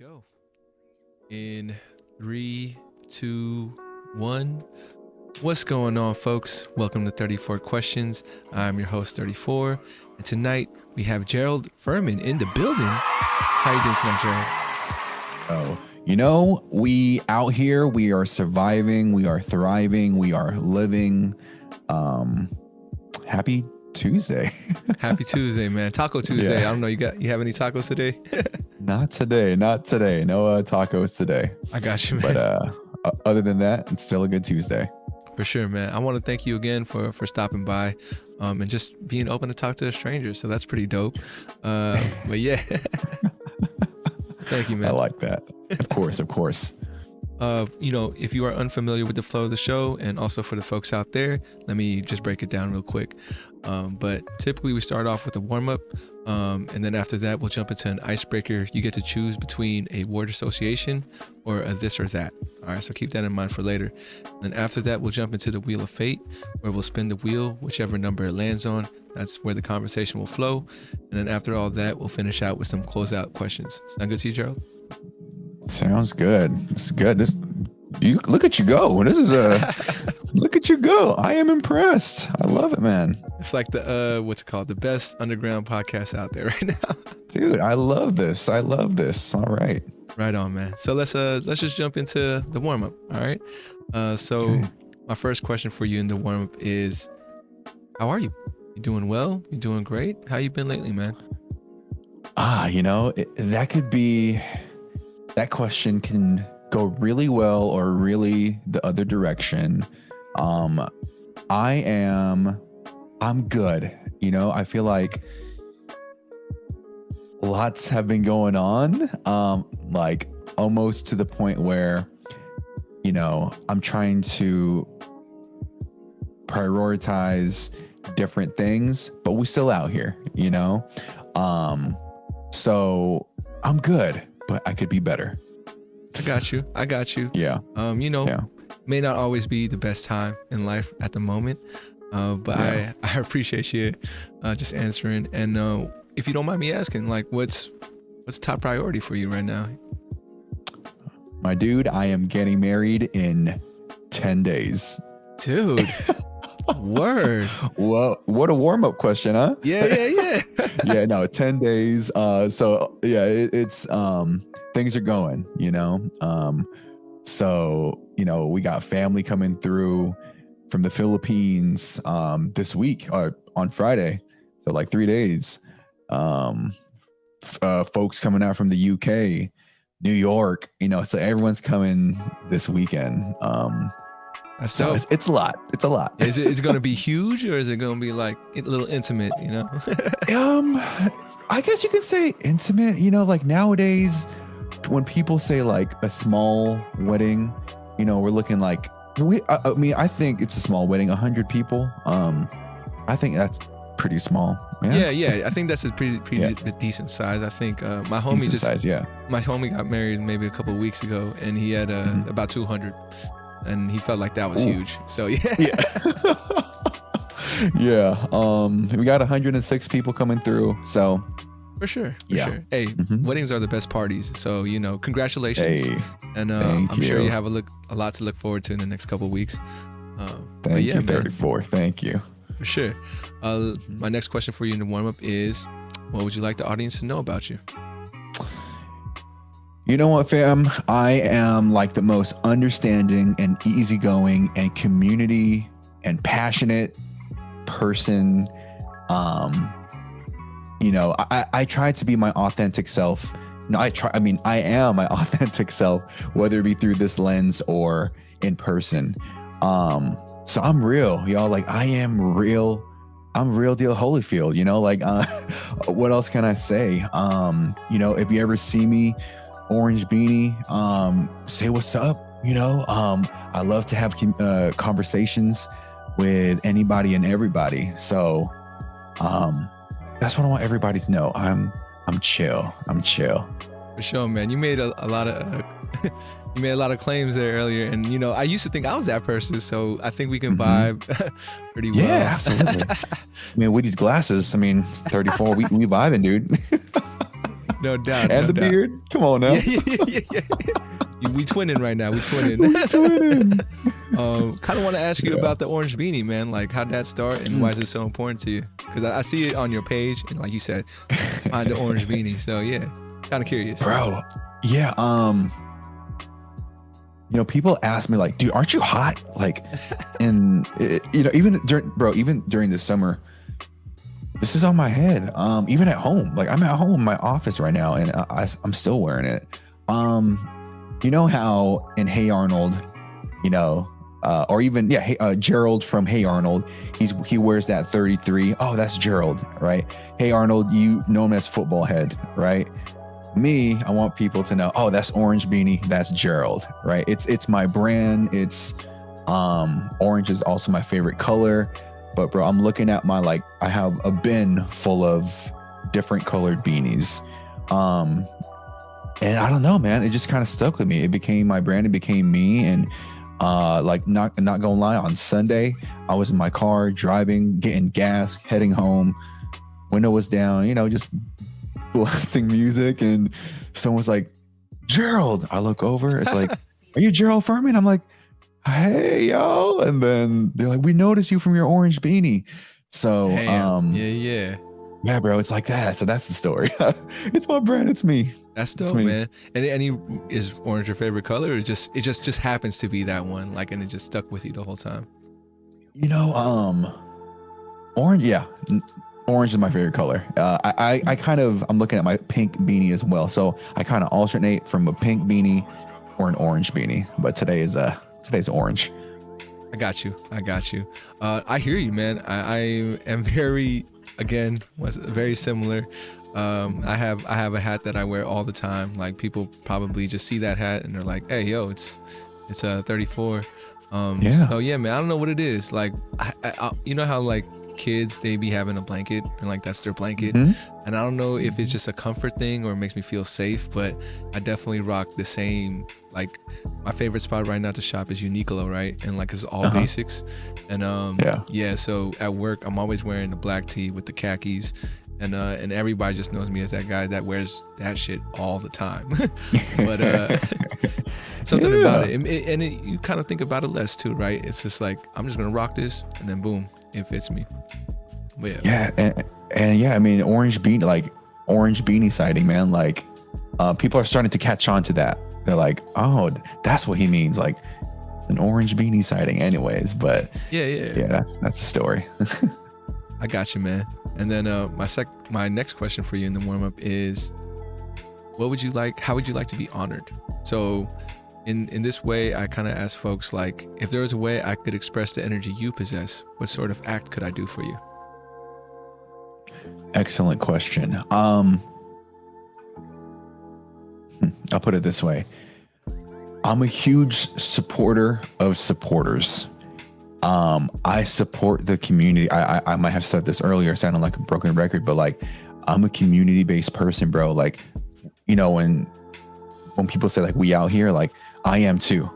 go. In 3, 2, 1. What's going on, folks? Welcome to 34 Questions. I'm your host, 34. And tonight we have Gerald Fermin in the building. How you doing tonight, Gerald? We out here, we are surviving, we are thriving, we are living. Happy Tuesday. Happy Tuesday, man. Taco Tuesday. Yeah. I don't know. You have any tacos today? Not today. No tacos today. I got you, man. But other than that, it's still a good Tuesday. For sure, man. I want to thank you again for stopping by and just being open to talk to a stranger. So that's pretty dope. But yeah. Thank you, man. I like that. Of course. If you are unfamiliar with the flow of the show, and also for the folks out there, let me just break it down real quick. But typically we start off with a warm-up, and then after that we'll jump into an icebreaker. You get to choose between a word association or a this or that. All right, so keep that in mind for later. And then after that we'll jump into the Wheel of Fate, where we'll spin the wheel, whichever number it lands on. That's where the conversation will flow. And then after all that, we'll finish out with some closeout questions. Sound good to you, Gerald? Sounds good. It's good. You look at you go. This is look at you go. I am impressed. I love it, man. It's like the best underground podcast out there right now. Dude, I love this. All right. Right on, man. So let's just jump into the warm up. All right. Okay. My first question for you in the warm up is, how are you? You doing well? You doing great? How you been lately, man? That question can go really well or really the other direction. I'm good. I feel like lots have been going on, like almost to the point where, I'm trying to prioritize different things, but we're still out here, so I'm good, but I could be better. I got you. Yeah. May not always be the best time in life at the moment, but yeah. I appreciate you just answering. And if you don't mind me asking, like, what's top priority for you right now? My dude, I am getting married in 10 days. Dude. Word. Well, what a warm-up question, huh? Yeah. Yeah, no, 10 days. So yeah, it's things are going, so, we got family coming through from the Philippines this week or on Friday. So like 3 days. Folks coming out from the UK, New York, so everyone's coming this weekend. So it's a lot. Is it going to be huge, or is it going to be like a little intimate, I guess you could say intimate, like nowadays when people say like a small wedding, we're looking like, I think it's a small wedding, 100 people. I think that's pretty small. Yeah. I think that's a pretty decent size. I think my homie got married maybe a couple of weeks ago, and he had about 200. And he felt like that was huge. So yeah. We got 106 people coming through. So for sure. Hey, weddings are the best parties. So congratulations. Hey, and I'm sure you have a lot to look forward to in the next couple of weeks. Thank you, 34. Thank you. For sure. My next question for you in the warm up is, what would you like the audience to know about you? You know what, fam? I am like the most understanding and easygoing and community and passionate person. I try to be my authentic self. I am my authentic self, whether it be through this lens or in person. So I'm real, y'all. Like I am real. I'm real deal Holyfield, what else can I say? If you ever see me, orange beanie, say what's up. I love to have conversations with anybody and everybody. So that's what I want everybody to know. I'm chill. For sure, man. You made a lot of claims there earlier, and I used to think I was that person, so I think we can vibe pretty well. Yeah, absolutely. With these glasses, 34, we vibing, dude. No doubt. And No the doubt. beard. Come on now. Yeah. We twinning right now. We twinning. We twinning. Kind of want to ask you about the orange beanie, man. Like, how'd that start, and why is it so important to you? Because I see it on your page, and like you said, find the orange beanie. So yeah, kind of curious, bro. Yeah. People ask me like, dude, aren't you hot? Like, and even during the summer, this is on my head. Even at home, like I'm at home in my office right now, and I'm still wearing it. You know how in Hey Arnold, or even Gerald from Hey Arnold, he wears that 33. Oh, that's Gerald, right? Hey Arnold, you know him as football head, right? Me, I want people to know, oh, that's orange beanie, that's Gerald, right? It's my brand. It's orange is also my favorite color. But bro, I'm looking at I have a bin full of different colored beanies. And I don't know, man, it just kind of stuck with me. It became my brand, it became me. And not gonna lie, on Sunday, I was in my car driving, getting gas, heading home, window was down, just blasting music, and someone's like, Gerald. I look over, it's like, are you Gerald Fermin? I'm like, hey yo. And then they're like, we noticed you from your orange beanie. So yeah, bro, it's like that. So that's the story. It's my brand, it's me. That's dope, man. And is orange your favorite color, or it just happens to be that one, like, and it just stuck with you the whole time? Orange, yeah. Orange is my favorite color. I'm looking at my pink beanie as well. So I kind of alternate from a pink beanie or an orange beanie. But today's orange. I got you. I hear you, man. I am very similar. I have a hat that I wear all the time. Like, people probably just see that hat and they're like, hey, yo, it's a 34. So yeah, man, I don't know what it is. Like, I you know how like kids, they be having a blanket and like that's their blanket, and I don't know if it's just a comfort thing or it makes me feel safe, but I definitely rock the same. Like, my favorite spot right now to shop is Uniqlo, right? And like, it's all basics. And so at work, I'm always wearing the black tee with the khakis, and everybody just knows me as that guy that wears that shit all the time. But something about it, and you kind of think about it less too, right? It's just like, I'm just gonna rock this, and then boom, it fits me. But and yeah, I mean, orange beanie sighting, man. Like, people are starting to catch on to that. They're like, oh, that's what he means. Like, it's an orange beanie sighting, anyways. But yeah, that's the story. I got you, man. And then my next question for you in the warm up is, how would you like to be honored? So in this way, I kind of ask folks, like, if there was a way I could express the energy you possess, what sort of act could I do for you? Excellent question. I'll put it this way. I'm a huge supporter of supporters. I support the community. I might have said this earlier, sounding like a broken record, but like, I'm a community-based person, bro. Like, when people say like, we out here, like, I am too,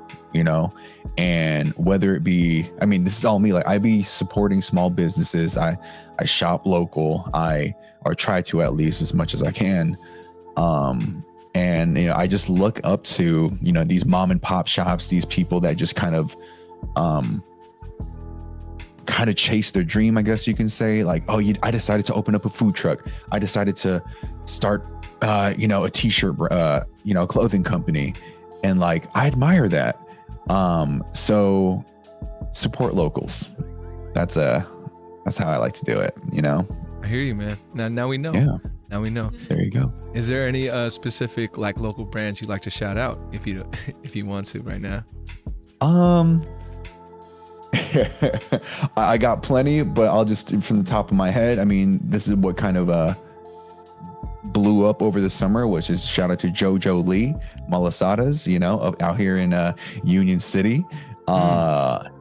and whether it be, I mean, this is all me. Like, I be supporting small businesses. I shop local. Or try to, at least, as much as I can. And, I just look up to, these mom and pop shops, these people that just kind of chase their dream, I guess you can say. Like, oh, I decided to open up a food truck. I decided to start, a t-shirt, clothing company. And like, I admire that. So support locals. That's how I like to do it, I hear you, man. Now we know. Yeah. Now we know. There you go. Is there any specific like local brands you'd like to shout out if you want to right now? I got plenty, but I'll just, from the top of my head, I mean, this is what kind of blew up over the summer, which is shout out to JoJo Lee Malasadas, out here in Union City. Shout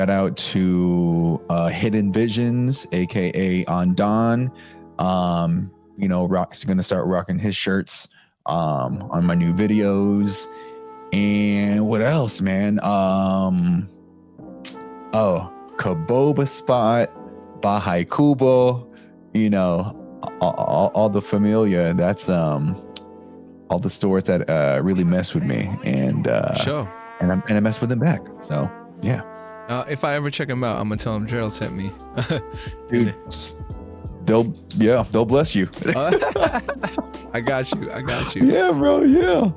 out to Hidden Visions, aka Andon. Rock's gonna start rocking his shirts on my new videos. And what else, man? Kaboba Spot, Bahai Kubo, all the familia. That's all the stores that really mess with me, and Sure. and I mess with them back. So yeah, If I ever check them out, I'm gonna tell them Gerald sent me. dude, they'll bless you. I got you. Yeah, bro. Yeah.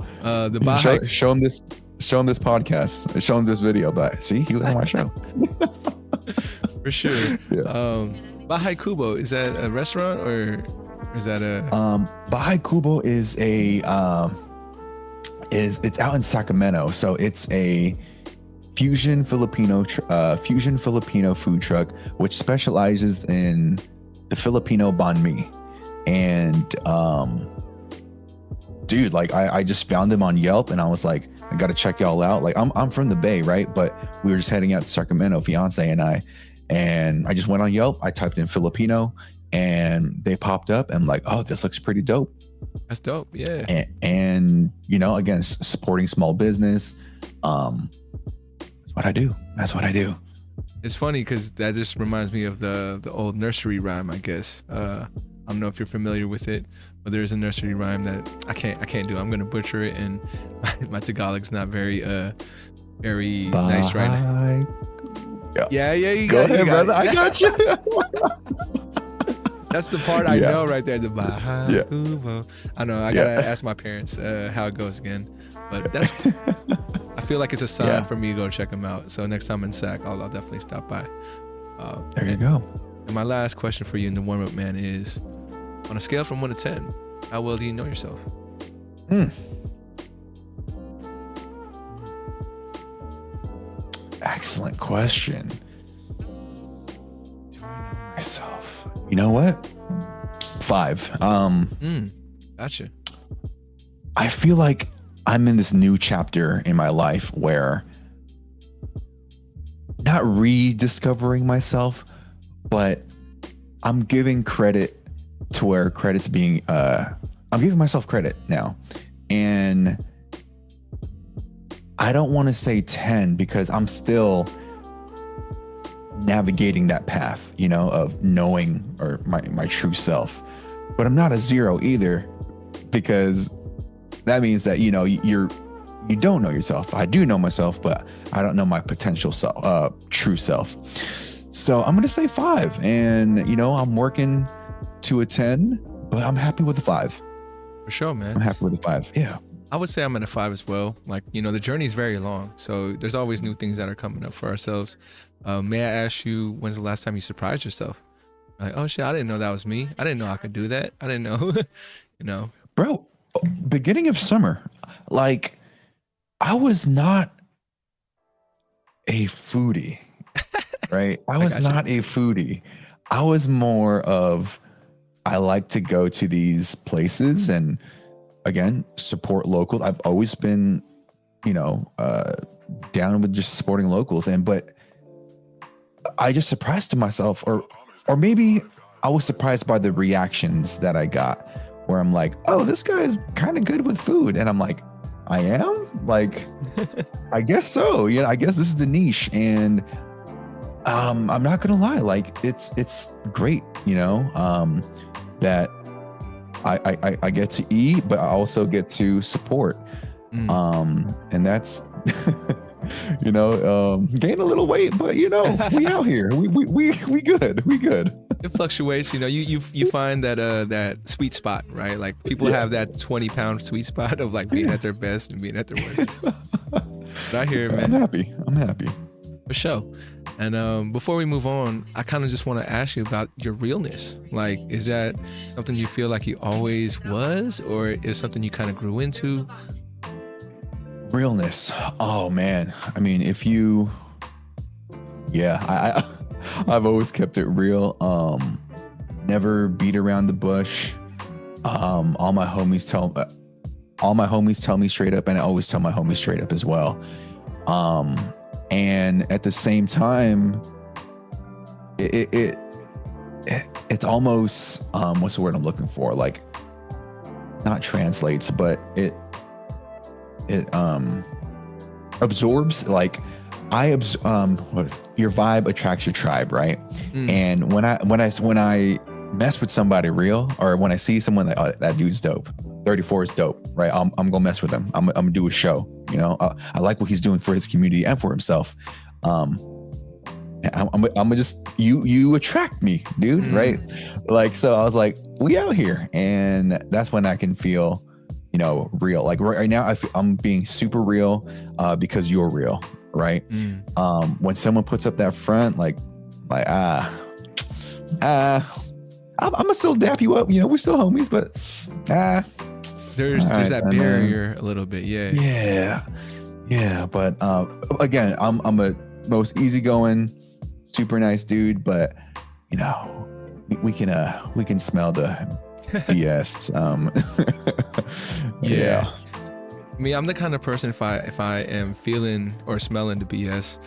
The Baha'i, Show him this podcast. Show him this video. But see, he was on my show. for sure. Yeah. Baha'i Kubo, is that a restaurant or is that a? Baha'i Kubo is it's out in Sacramento, so it's a fusion Filipino food truck which specializes in the Filipino banh mi. And dude, like I just found them on Yelp and I was like, I gotta check y'all out. Like I'm from the Bay, right? But we were just heading out to Sacramento, fiance and I just went on Yelp, I typed in Filipino and they popped up. And I'm like, oh, this looks pretty dope. That's dope. Yeah. And you know, again, supporting small business. That's what I do. It's funny because that just reminds me of the old nursery rhyme, I guess. I don't know if you're familiar with it, but there's a nursery rhyme that I can't do. I'm gonna butcher it, and my Tagalog's not very nice right now. Yeah. You Go ahead, brother. It. I got you. That's the part I know right there. The Baha'i Yeah. Kubo. I know. I gotta ask my parents how it goes again, but that's. I feel like it's a sign for me to go check them out. So next time in Sac, I'll definitely stop by. There you go. And my last question for you in the warm up, man, is on a scale from 1 to 10, how well do you know yourself? Excellent question. Do I know myself? You know what? 5. Gotcha. I feel like I'm in this new chapter in my life where not rediscovering myself, but I'm giving credit to where credit's being, I'm giving myself credit now. And I don't want to say 10 because I'm still navigating that path, you know, of knowing or my true self. But I'm not a 0 either, because that means that, you know, you don't know yourself. I do know myself, but I don't know my potential self, true self. So I'm going to say 5. And, you know, I'm working to a 10, but I'm happy with the 5. For sure, man. I'm happy with the 5. Yeah. I would say I'm at a 5 as well. Like, you know, the journey is very long. So there's always new things that are coming up for ourselves. May I ask you, when's the last time you surprised yourself? Like, oh shit, I didn't know that was me. I didn't know I could do that. I didn't know, you know. Bro, beginning of summer, like I was not a foodie, right? I was not a foodie. I was more of, I like to go to these places and again, support locals. I've always been, you know, down with just supporting locals. But I just surprised to myself, or maybe I was surprised by the reactions that I got, where I'm like, oh, this guy's kind of good with food. And I'm like, I am? Like, I guess so. Yeah, I guess this is the niche. And I'm not gonna lie, like it's great, you know, that I get to eat, but I also get to support. And that's you know, gain a little weight, but you know, we out here. We good. It fluctuates, you know. You find that sweet spot, right? Like people have that 20-pound sweet spot of like being at their best and being at their worst. But I hear it, man. I'm happy. For sure. And before we move on, I kind of just want to ask you about your realness. Like, is that something you feel like you always was, or is something you kind of grew into? Realness. Oh man. I mean, I've always kept it real. Never beat around the bush. All my homies tell me straight up, and I always tell my homies straight up as well. And at the same time, it's almost what's the word I'm looking for? Like, not translates, but it absorbs. Like your vibe attracts your tribe, right? And when I mess with somebody real, or when I see someone like, oh, that dude's dope, 34 is dope, right? I'm gonna mess with him. I'm gonna do a show. You know, I like what he's doing for his community and for himself. I'm just you attract me, dude, right? Like, so I was like, we out here, and that's when I can feel, you know, real. Like right now, I'm being super real because you're real, right? When someone puts up that front, like I'm gonna still dap you up. You know, we're still homies, but there's that barrier a little bit, yeah. But again, I'm a most easygoing, super nice dude, but you know, we can smell the BS. Yeah. I mean, I'm the kind of person, if I am feeling or smelling the BS,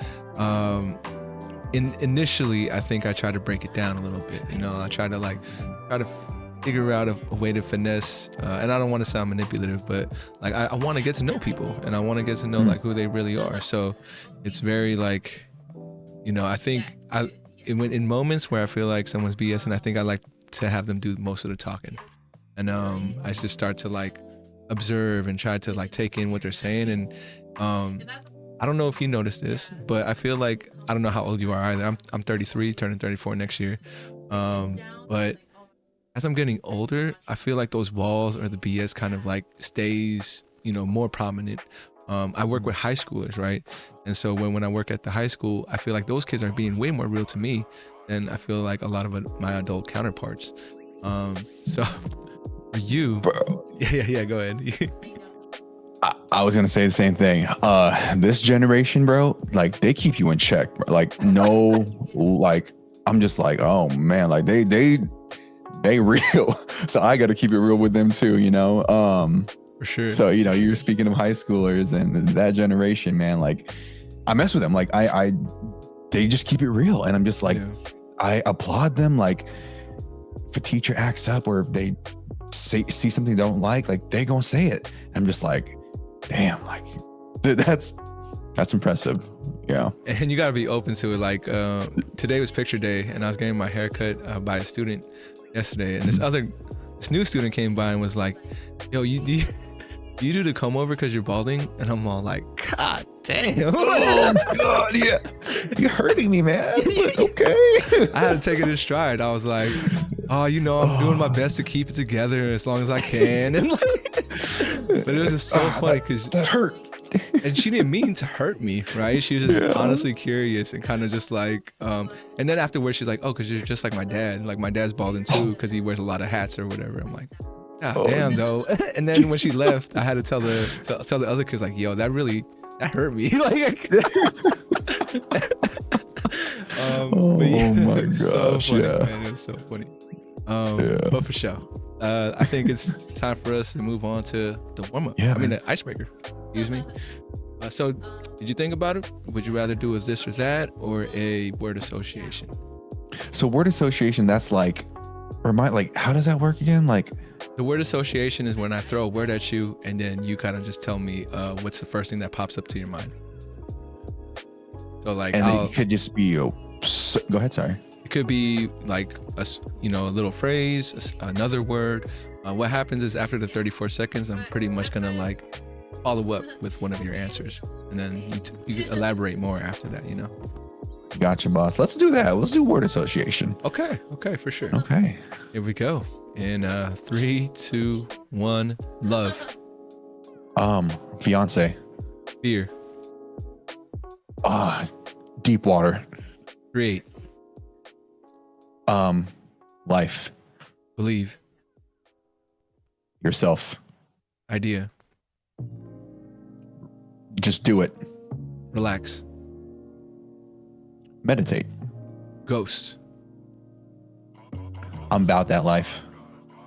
initially I think I try to break it down a little bit. You know, I try to figure out a way to finesse, and I don't want to sound manipulative, but like I want to get to know people, and I want to get to know like who they really are. So it's very like, you know, I think in moments where I feel like someone's BS, and I think I like to have them do most of the talking, and I just start to like observe and try to like take in what they're saying. And I don't know if you noticed this, but I feel like, I don't know how old you are either. I'm 33, turning 34 next year, but as I'm getting older, I feel like those walls or the BS kind of like stays, you know, more prominent. I work with high schoolers, right? And so when I work at the high school, I feel like those kids are being way more real to me than I feel like a lot of my adult counterparts. So for you, Bro. Yeah, go ahead. I was gonna say the same thing. This generation, bro, like they keep you in check, bro. Like no, like I'm just like, oh man, like they real. So I got to keep it real with them too, you know. For sure. So you know, you're speaking of high schoolers and that generation, man. Like I mess with them. Like they just keep it real, and I'm just like, I applaud them. Like if a teacher acts up, or if they see something they don't like they gonna say it. I'm just like, damn, like that's impressive. Yeah. And you gotta be open to it. Like today was picture day, and I was getting my hair cut by a student yesterday, and this new student came by and was like, yo, you do the comb over because you're balding? And I'm all like, God damn. Oh God, yeah. You're hurting me, man. But okay. I had to take it in stride. I was like, oh, you know, I'm doing my best to keep it together as long as I can. And like, but it was just so funny because that hurt. And she didn't mean to hurt me, right? She was just honestly curious and kind of just like, and then afterwards she's like, oh, because you're just like my dad. Like my dad's balding too because he wears a lot of hats or whatever. I'm like, God damn, though. And then when she left, I had to tell the other kids like, yo, that hurt me. Like, my gosh, so funny, man. It was so funny. But for sure, I think it's time for us to move on to the warm-up. I mean, the icebreaker. Excuse me. So, did you think about it? Would you rather do a this or that, or a word association? So, word association, that's like, how does that work again? Like, the word association is when I throw a word at you, and then you kind of just tell me what's the first thing that pops up to your mind. So, like, and it could just be go ahead. Sorry. It could be like a little phrase, another word. What happens is after the 34 seconds, I'm pretty much gonna like follow up with one of your answers, and then you can elaborate more after that, you know. Gotcha, boss. Let's do that. Let's do word association. Okay, for sure. Okay, here we go. In 3, 2, 1, love. Fiance. Fear. Deep water. Create. Life. Believe. Yourself. Idea. Just do it. Relax. Meditate. Ghost. I'm about that life.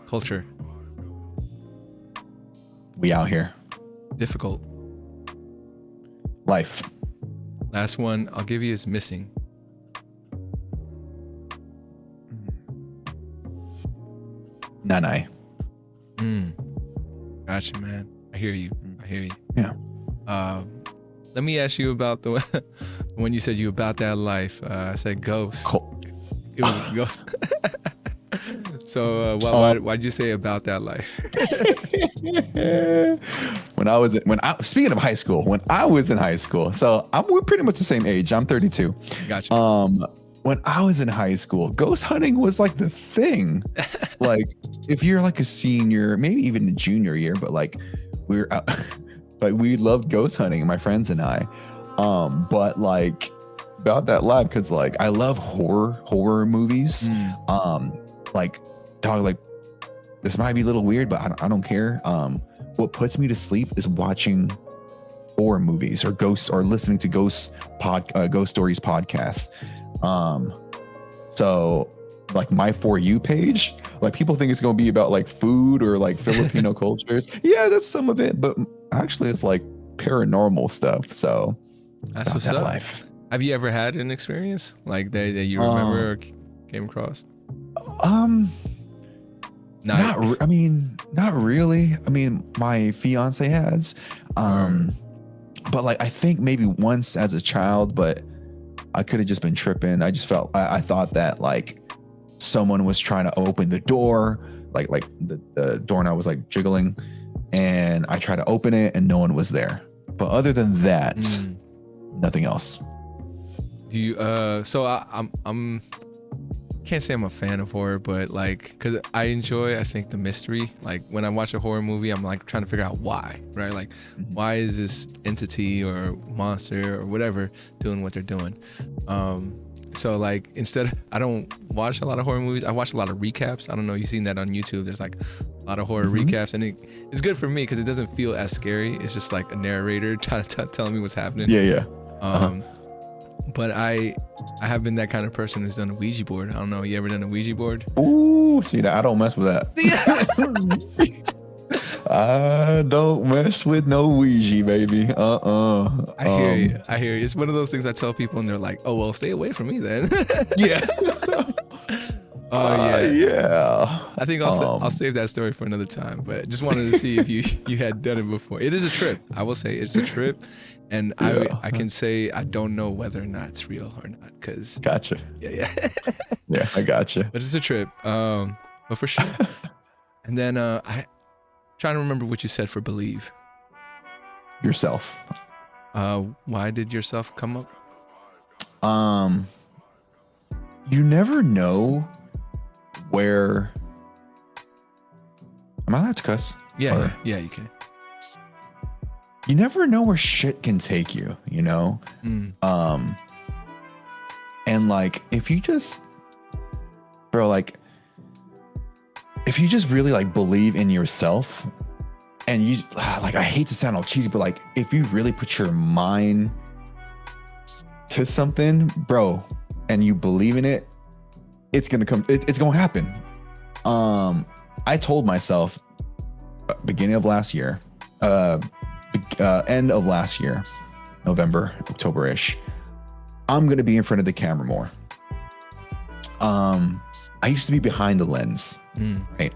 Culture. We out here. Difficult. Life. Last one I'll give you is missing. Nanai. Gotcha, man. I hear you. Yeah. Let me ask you about the when you said you about that life. I said ghost. Cool. It was ghost. So why'd you say about that life? Speaking of high school, when I was in high school, so we're pretty much the same age. I'm 32. Gotcha. When I was in high school, ghost hunting was like the thing. Like if you're like a senior, maybe even a junior year, but like we're out, like we loved ghost hunting, my friends and I. But like about that life, because like I love horror movies. Like dog, like this might be a little weird, but I don't care. What puts me to sleep is watching horror movies or ghosts or listening to ghost stories podcasts. So like my For You page, like people think it's going to be about like food or like Filipino cultures. Yeah, that's some of it, but actually it's like paranormal stuff. So that's what's up. Life. Have you ever had an experience like that you remember or came across? Not really. I mean, my fiance has, but like I think maybe once as a child, but I could have just been tripping. I just felt I thought that like someone was trying to open the door, like the doorknob was like jiggling, and I tried to open it and no one was there. But other than that, nothing else. Do you so I'm can't say I'm a fan of horror, but like because I think the mystery. Like when I watch a horror movie, I'm like trying to figure out why, right? Like why is this entity or monster or whatever doing what they're doing? So like I don't watch a lot of horror movies. I watch a lot of recaps. I don't know, you've seen that on YouTube. There's like a lot of horror recaps, and it's good for me because it doesn't feel as scary. It's just like a narrator trying to tell me what's happening. Yeah. But I have been that kind of person who's done a Ouija board. I don't know, you ever done a Ouija board? Ooh, see that? I don't mess with that. I don't mess with no Ouija, baby. I hear you. It's one of those things I tell people and they're like, oh, well, stay away from me then. Yeah. Yeah. I think I'll save that story for another time, but just wanted to see if you had done it before. It is a trip. I will say it's a trip. And I can say I don't know whether or not it's real or not, because gotcha. Yeah. Yeah, I gotcha. But it's a trip. But for sure. And then I trying to remember what you said for believe. Yourself. Why did yourself come up? You never know where. Am I allowed to cuss? Yeah, you can. You never know where shit can take you, you know? And like, if you just really like believe in yourself and you like, I hate to sound all cheesy, but like, if you really put your mind to something, bro, and you believe in it, it's going to come, it's going to happen. I told myself beginning of last year, end of last year, November, October-ish, I'm going to be in front of the camera more. I used to be behind the lens, right?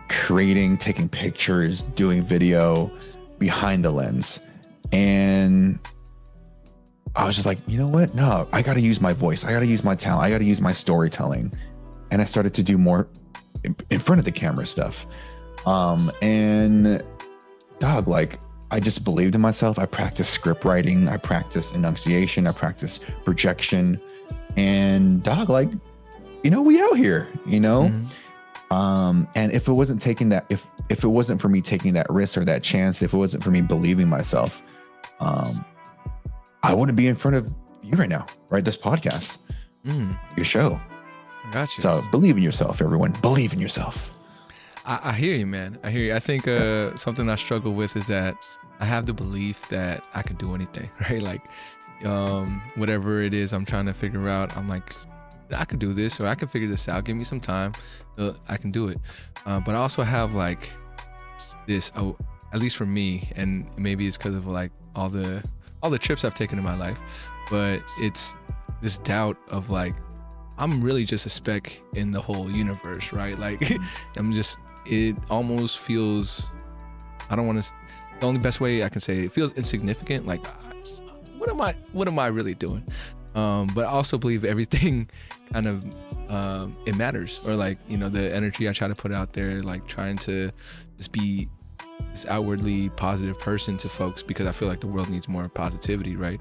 Creating, taking pictures, doing video behind the lens. And I was just like, you know what? No, I got to use my voice. I got to use my talent. I got to use my storytelling. And I started to do more in front of the camera stuff. And dog, like, I just believed in myself. I practiced script writing. I practiced enunciation. I practiced projection. And dog, like, you know, we out here, you know? And if it wasn't taking that, if it wasn't for me taking that risk or that chance, if it wasn't for me believing myself, I wouldn't be in front of you right now, right? This podcast, your show. Gotcha. So believe in yourself, everyone. Believe in yourself. I hear you, man. I hear you. I think something I struggle with is that I have the belief that I can do anything, right? Like, whatever it is I'm trying to figure out, I'm like, I could do this, or I can figure this out. Give me some time. I can do it. But I also have like this, at least for me, and maybe it's because of like all the trips I've taken in my life, but it's this doubt of like, I'm really just a speck in the whole universe, right? Like, it almost feels, the only best way I can say it feels insignificant. Like, what am I really doing? But I also believe everything kind of it matters, or like, you know, the energy I try to put out there, like trying to just be this outwardly positive person to folks, because I feel like the world needs more positivity, right?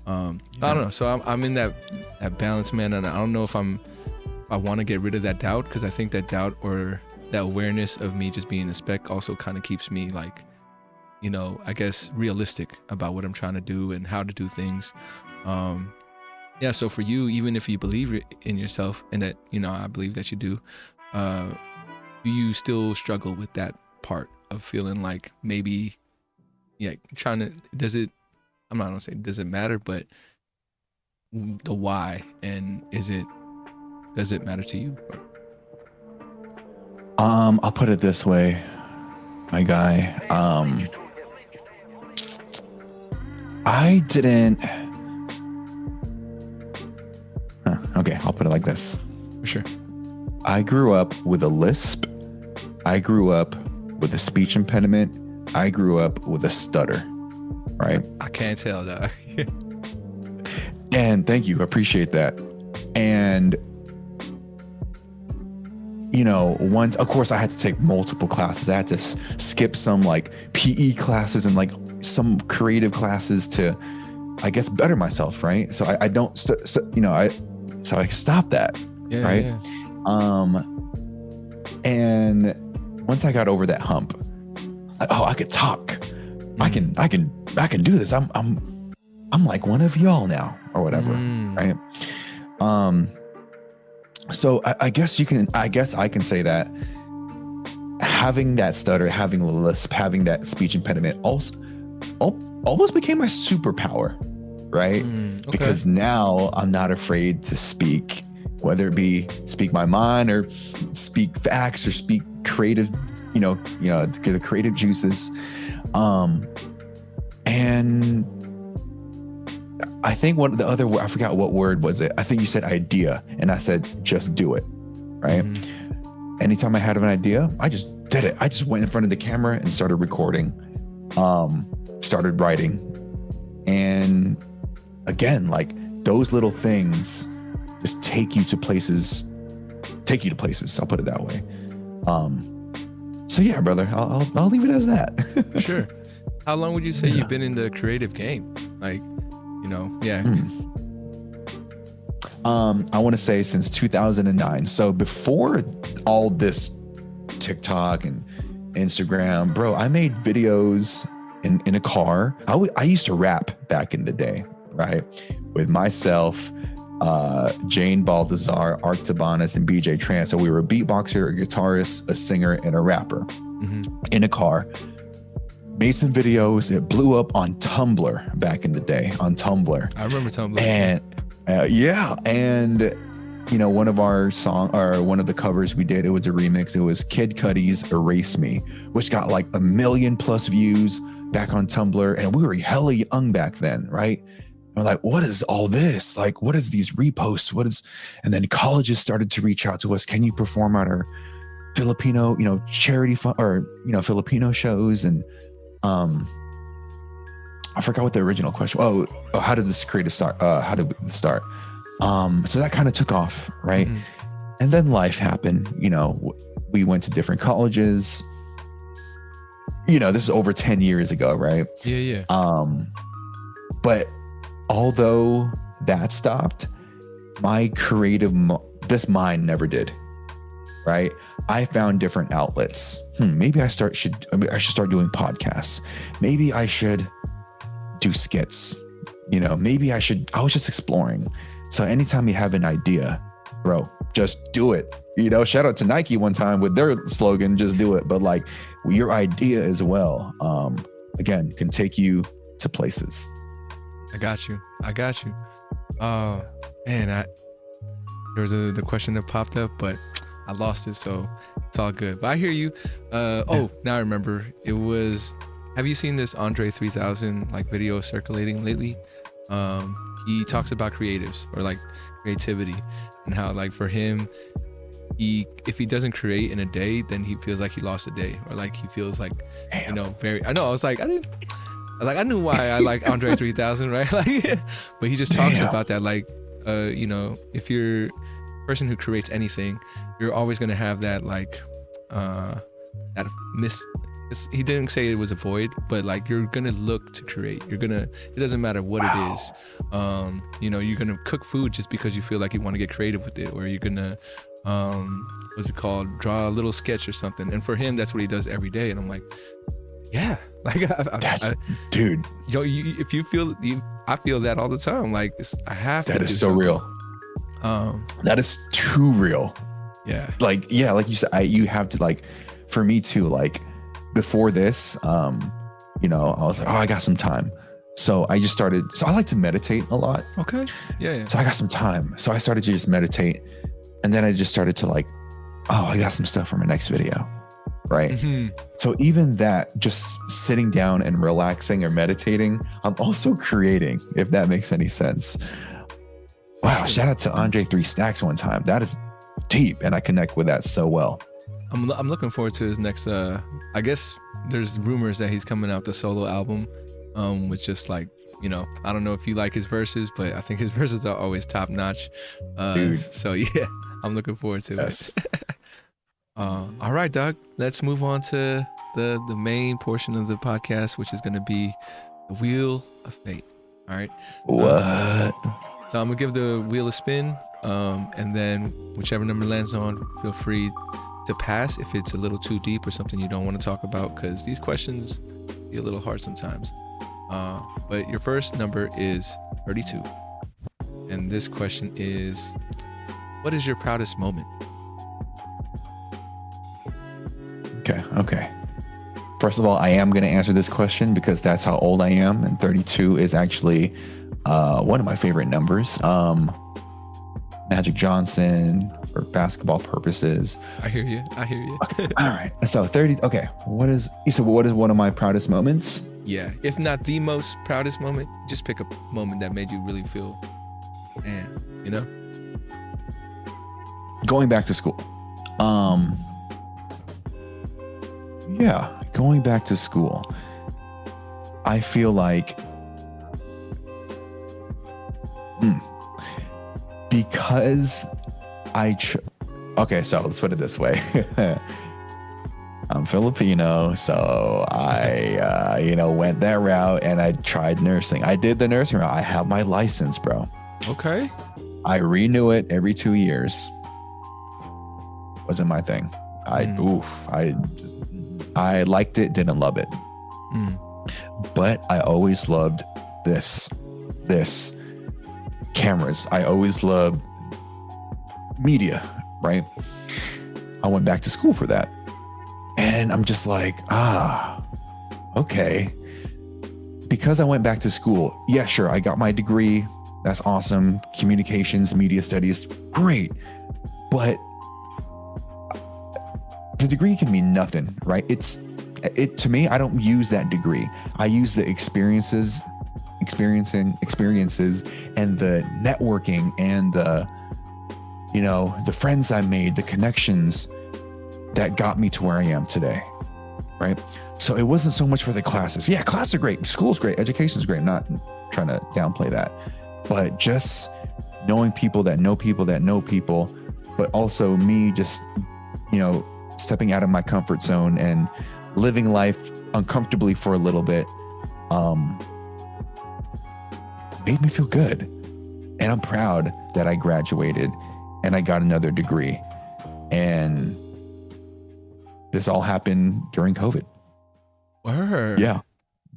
I don't know. So I'm in that balance, man, and I don't know if I want to get rid of that doubt, because I think that doubt or that awareness of me just being a speck also kind of keeps me like, you know, I guess realistic about what I'm trying to do and how to do things. Yeah, so for you, even if you believe in yourself, and that, you know, I believe that you do you still struggle with that part of feeling like maybe, yeah, trying to, I'm not gonna say does it matter, but the why, and does it matter to you? I'll put it this way, my guy. I didn't. Okay, I'll put it like this. For sure. I grew up with a lisp. I grew up with a speech impediment. I grew up with a stutter, right? I can't tell that. And thank you. Appreciate that. And, you know, once, of course, I had to take multiple classes. I had to skip some like PE classes and like some creative classes to, I guess, better myself, right? So I don't, so I stopped that, Yeah, right? Yeah. And once I got over that hump, I could talk. I can do this. I'm like one of y'all now, or whatever, right? So I guess I can say that having that stutter, having a lisp, having that speech impediment almost became my superpower, right? Okay. Because now I'm not afraid to speak, whether it be speak my mind or speak facts or speak creative, the creative juices. And I think I forgot what word was it. I think you said idea, and I said, just do it, right? Mm-hmm. Anytime I had an idea, I just did it. I just went in front of the camera and started recording, started writing. And again, like those little things just take you to places. I'll put it that way. So yeah, brother, I'll leave it as that. Sure. How long would you say you've been in the creative game? Like, yeah. I want to say since 2009. So before all this TikTok and Instagram, bro, I made videos in a car. I used to rap back in the day, right? With myself, Jane Baltazar, Art Tabanis, and BJ Tran. So we were a beatboxer, a guitarist, a singer, and a rapper in a car. Made some videos. It blew up on Tumblr back in the day, on Tumblr. I remember Tumblr. And and one of our one of the covers we did, it was a remix. It was Kid Cudi's Erase Me, which got like 1 million plus views back on Tumblr. And we were hella young back then, right? We're like, what is all this? Like, what is these reposts? And then colleges started to reach out to us. Can you perform at our Filipino, charity fund or, Filipino shows? And I forgot what the original question. Oh, how did this creative start? How did it start? So that kind of took off, right? And then life happened. We went to different colleges. This is over 10 years ago, right? Yeah. But although that stopped, my creative, this mind never did, right? I found different outlets. Maybe I should start doing podcasts. Maybe I should do skits. Maybe I was just exploring. So anytime you have an idea, bro, just do it. Shout out to Nike one time with their slogan, just do it. But like your idea as well, again, can take you to places. I got you. Oh man, there was the question that popped up, but I lost it, so it's all good. But I hear you. Now I remember. It was, have you seen this Andre 3000 like video circulating lately? He talks about creatives or like creativity and how like for him, if he doesn't create in a day, then he feels like he lost a day, or like he feels like, very, I know, I was like, Like I knew why I like Andre 3000, right? Like, but he just talks Damn. about that, like, you know, if you're a person who creates anything, you're always gonna have that like, that he didn't say it was a void, but like you're gonna look to create. It doesn't matter what it is. You know, you're gonna cook food just because you feel like you want to get creative with it, or you're gonna, what's it called? Draw a little sketch or something. And for him, that's what he does every day. And I'm like, yeah, like dude. Yo, if you feel I feel that all the time. Like I have to. That is so real. That is too real. Yeah. Like, yeah, like you said, you have to, like, for me too, like before this, you know, I was like, oh, I got some time. So I just started, so I like to meditate a lot. Okay. Yeah. So I got some time. So I started to just meditate. And then I just started to like, oh, I got some stuff for my next video. Right. Mm-hmm. So even that, just sitting down and relaxing or meditating, I'm also creating, if that makes any sense. Wow. Shout out to Andre 3 Stacks one time. That is deep. And I connect with that so well. I'm looking forward to his next, I guess there's rumors that he's coming out the solo album, with just like, you know, I don't know if you like his verses, but I think his verses are always top notch. Dude. So yeah, I'm looking forward to it. All right, Doug, let's move on to the main portion of the podcast, which is going to be the Wheel of Fate. All right. What? So I'm gonna give the wheel a spin, and then whichever number lands on, feel free to pass if it's a little too deep or something you don't want to talk about, because these questions be a little hard sometimes. But your first number is 32, and this question is, what is your proudest moment? Okay. First of all, I am going to answer this question because that's how old I am, and 32 is actually one of my favorite numbers. Magic Johnson for basketball purposes. I hear you. Okay. All right. So 30. Okay. What is one of my proudest moments? Yeah. If not the most proudest moment, just pick a moment that made you really feel, man, you know? Going back to school. Yeah, going back to school. I feel like because okay, so let's put it this way. I'm Filipino, so I went that route and I tried nursing. I did the nursing route. I have my license, bro. Okay. I renew it every 2 years. Wasn't my thing. I liked it, didn't love it. But I always loved this cameras. I always loved media, right? I went back to school for that. And I'm just like, okay. Because I went back to school, yeah, sure, I got my degree. That's awesome. Communications, media studies, great. But the degree can mean nothing, right? It to me, I don't use that degree. I use the experiences and the networking and the friends I made, the connections that got me to where I am today, right? So it wasn't so much for the classes. Yeah, classes are great. School's great. Education's great. I'm not trying to downplay that. But just knowing people that know people that know people, but also me just, stepping out of my comfort zone and living life uncomfortably for a little bit, made me feel good. And I'm proud that I graduated and I got another degree. And this all happened during COVID. Word. Yeah,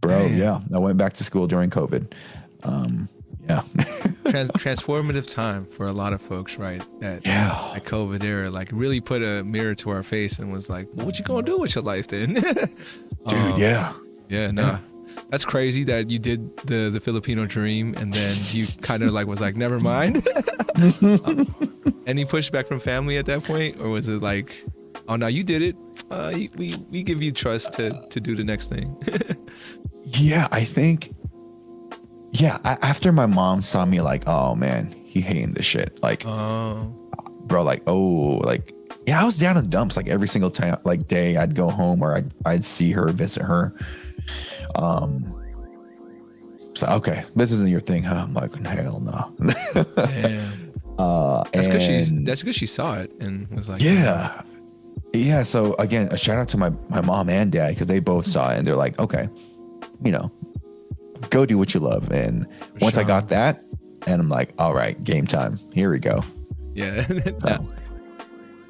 bro. Man. Yeah. I went back to school during COVID. Yeah. Transformative time for a lot of folks, right? That COVID era, like really put a mirror to our face and was like, well, what you gonna do with your life then? Dude, yeah. Yeah, nah. That's crazy that you did the Filipino dream and then you kind of like was like, never mind. Any pushback from family at that point? Or was it like, oh no, you did it. We give you trust to do the next thing. Yeah, I think. Yeah, after my mom saw me like, oh man, he hating this shit. Like, bro, like, I was down in the dumps like every single time, like day I'd go home or I'd see her, visit her. So, okay, this isn't your thing, huh? I'm like, hell no. Damn. That's because she saw it and was like, yeah. Yeah. So again, a shout out to my mom and dad, because they both saw it and they're like, okay, you know, go do what you love. And once I got that, and I'm like, all right, game time. Here we go. Yeah. So,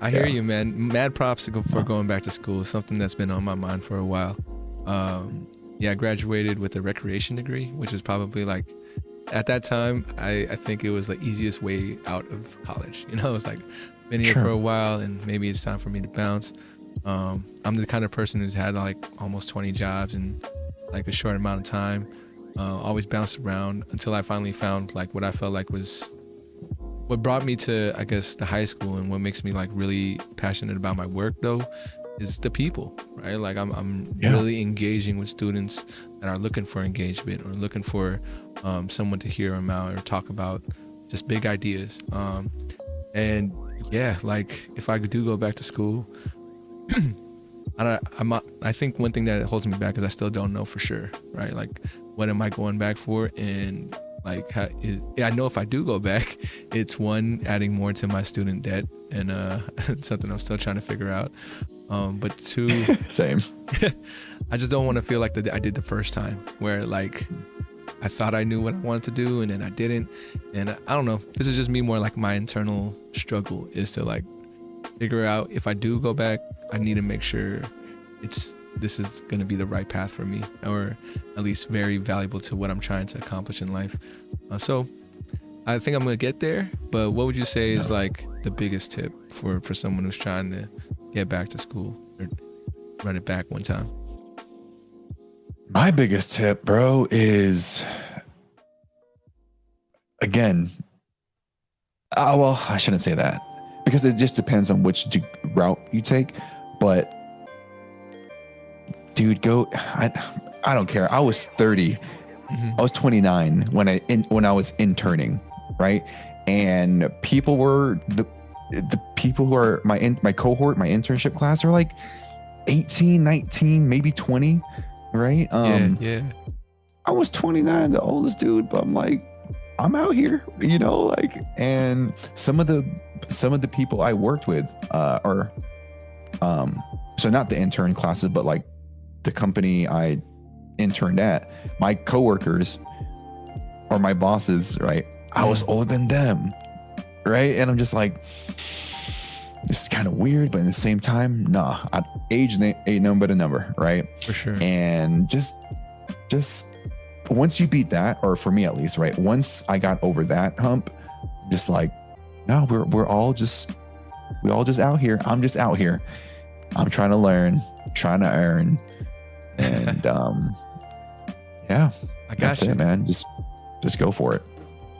I hear you, man. Mad props for going back to school. Something that's been on my mind for a while. I graduated with a recreation degree, which is probably like, at that time, I think it was the easiest way out of college. You know, it's like, been here for a while and maybe it's time for me to bounce. I'm the kind of person who's had like almost 20 jobs in like a short amount of time. Always bounced around until I finally found like what I felt like was what brought me to, I guess, the high school, and what makes me like really passionate about my work though is the people, right? Like I'm really engaging with students that are looking for engagement or looking for someone to hear them out or talk about just big ideas. And yeah, like if I do go back to school, I think one thing that holds me back is I still don't know for sure, right? Like, what am I going back for? And like, I know if I do go back, it's one, adding more to my student debt, and it's something I'm still trying to figure out. But two, same. I just don't want to feel like I did the first time, where like I thought I knew what I wanted to do and then I didn't. And I don't know. This is just me more like my internal struggle is to like figure out if I do go back, I need to make sure this is going to be the right path for me, or at least very valuable to what I'm trying to accomplish in life. So I think I'm going to get there. But what would you say is like the biggest tip for someone who's trying to get back to school or run it back one time? My biggest tip, bro, is, again, well, I shouldn't say that, because it just depends on which route you take. But dude, I don't care. I was 30. Mm-hmm. I was 29 when I was interning, right? And people were the people who are my cohort, my internship class, are like 18, 19, maybe 20, right? Yeah. I was 29, the oldest dude, but I'm like, I'm out here, you know, like, and some of the people I worked with are so not the intern classes, but like the company I interned at, my coworkers or my bosses, right? I was older than them, right? And I'm just like, this is kind of weird, but at the same time, nah, age ain't no but a number, right? For sure. And just once you beat that, or for me at least, right? Once I got over that hump, just like, no, we all just out here. I'm just out here. I'm trying to learn, trying to earn, and yeah, that's it, man. Just go for it.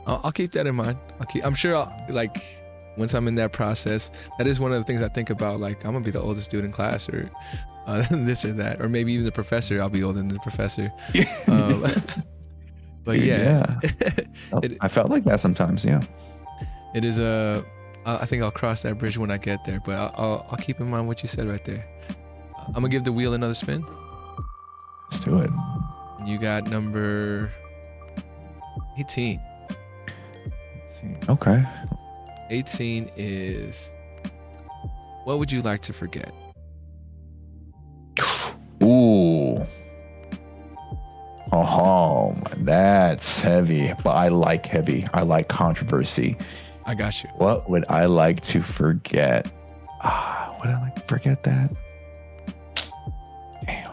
I'll keep that in mind. I'm sure like once I'm in that process, that is one of the things I think about. Like, I'm gonna be the oldest dude in class, or this or that, or maybe even the professor. I'll be older than the professor. But dude, yeah. I felt like that sometimes. Yeah, it is I think I'll cross that bridge when I get there, but I'll keep in mind what you said right there. I'm gonna give the wheel another spin. Let's do it. You got number 18. Okay. 18 is, what would you like to forget? Ooh. Oh, that's heavy, but I like heavy. I like controversy. I got you. What would I like to forget? Would I like to forget that? Damn.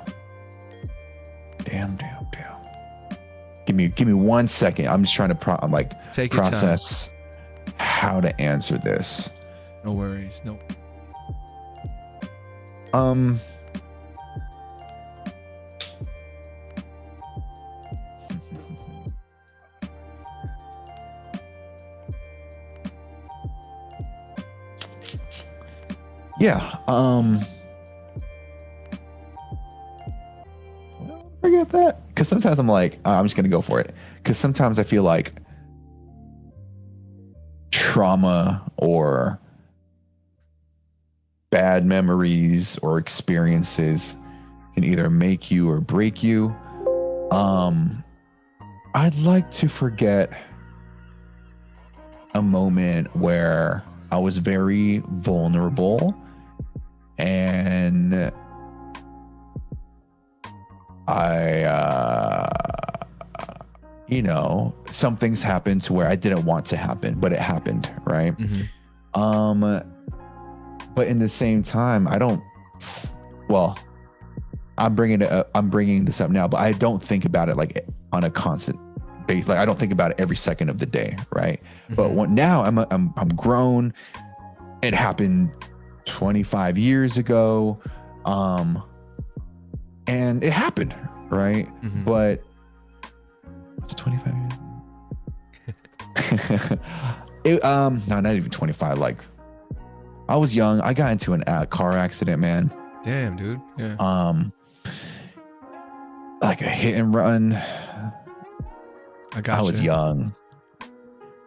Give me 1 second. I'm just trying to process how to answer this. No worries. No. Yeah. Forget that, because sometimes I'm like, I'm just gonna go for it, because sometimes I feel like trauma or bad memories or experiences can either make you or break you. I I'd like to forget a moment where I was very vulnerable and some things happened to where I didn't want to happen, but it happened, right? But in the same time, I'm bringing this up now, but I don't think about it like on a constant basis. Like I don't think about it every second of the day, right? But now I'm grown. It happened 25 years ago, and it happened, right? But it's 25 years. No, not even 25. Like I was young. I got into a car accident, man. Damn, dude. Yeah. Like a hit and run. I was young.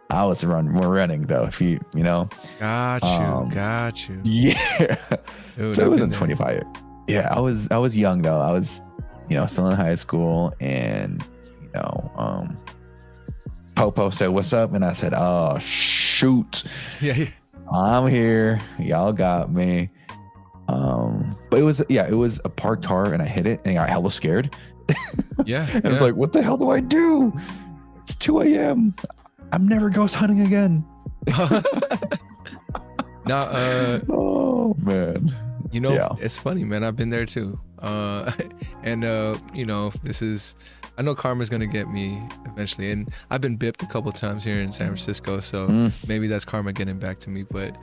I was running though. If you know. Got you. Yeah. Dude, So it wasn't 25. Yeah, I was young though. I was, still in high school, and Popo said, "What's up?" And I said, "Oh shoot, Yeah. I'm here. Y'all got me." But it was a parked car, and I hit it, and I got hella scared. Yeah. And I was like, "What the hell do I do? It's 2 a.m. I'm never ghost hunting again." Now, oh man. It's funny, man. I've been there too. And this is, I know karma's gonna get me eventually, and I've been bipped a couple times here in San Francisco, so maybe that's karma getting back to me. But